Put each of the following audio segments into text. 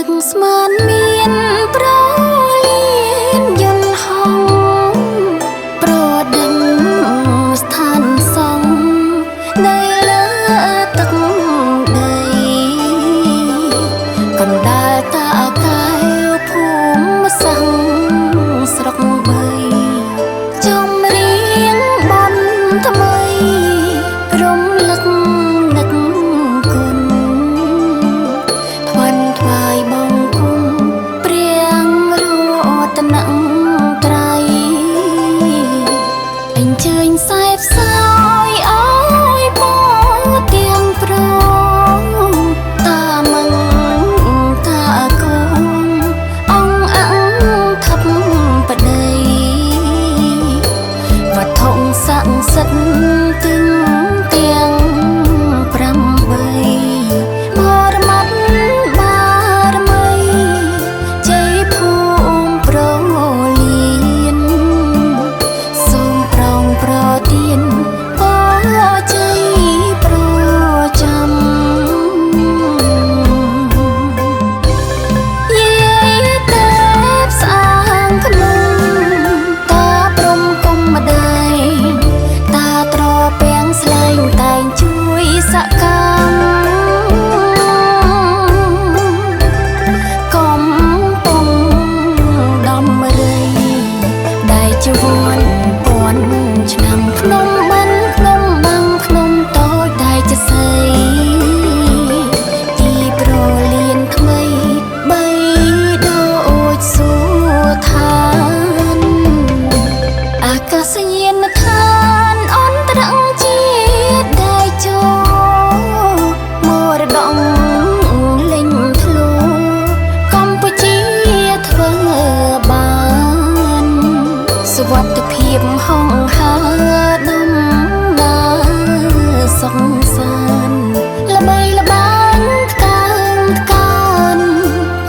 នឹកស្មានមានប្រលៀនយន្តហងប្រដឹងស្ថានសង្ឃនៅលើទឹកដីកណ្ដាលតាកែវភូមិសាំងស្រុកបីចំរៀងបនថ្មីរំលឹកនឹកគុណថ្វាន់ថ្វាយបង្គំព្រះរតនត្រ័យអញ្ជើញសែបសោយអើយបងទាំងព្រមតាមឹងតាកូនអង្គអង្គថប់ប្តីវត្ថុស័ក្តិសិទ្ធិទឹងទាំង8បរមត្តបារមីជ័យភូមិប្រលៀនសូមប្រងប្រទានពរជ័យប្រចាំយាយតែផ្សាងភ្នំតាព្រំគុំម្ដាយតាត្រពាំងស្លែងតែងជួយសកម្មកុំពងដំរីដែលជាវ័នពាន់ឆ្នាំភ្នំមិនភ្នំបាំងភ្នំតូចតែជាស្អីទីប្រលៀនថ្មីបីដូចសួឋានអាកាសយានដ្ឋានអន្តរជាតិដែលចូលមរតកលេញធ្លោកម្ពុជាធ្វើបានសុវត្ថិភាពហងហើដំណើរសុខសាន្តល្បីល្បាញថ្កើងថ្កើន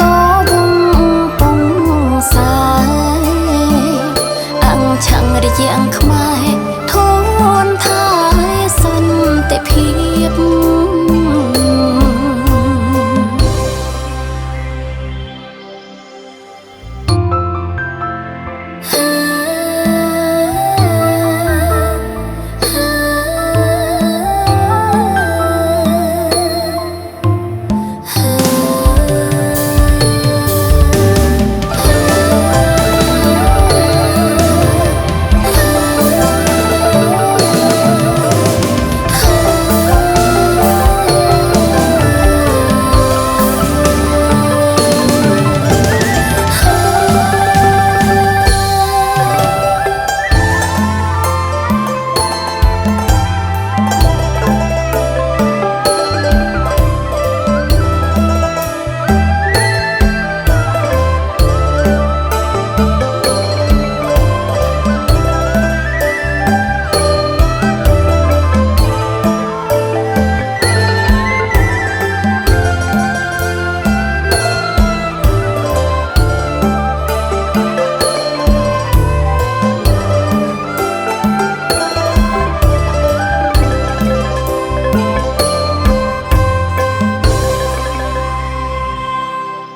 តវងពងសាយអង្គឆាំងរជាងខ្មែរធនថាសន្តិភាព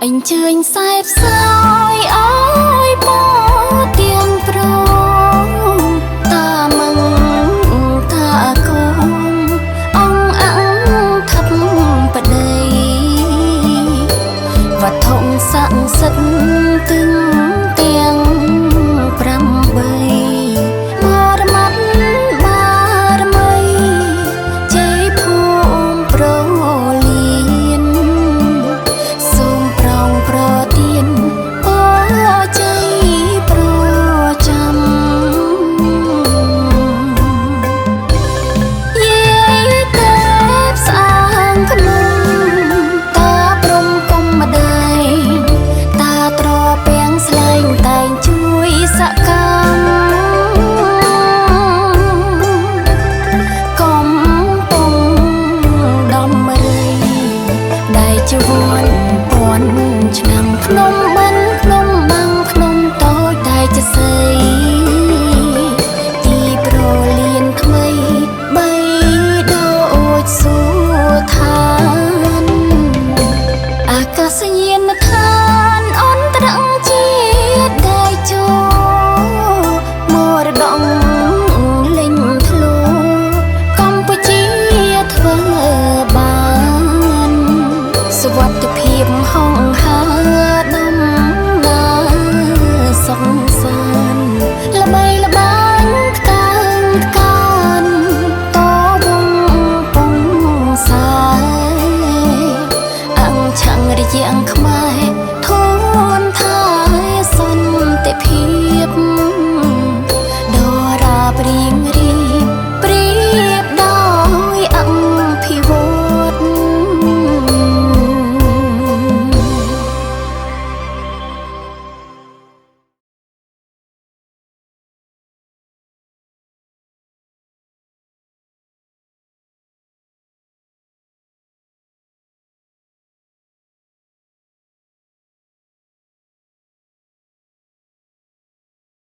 អញ្ជើញសែបសោ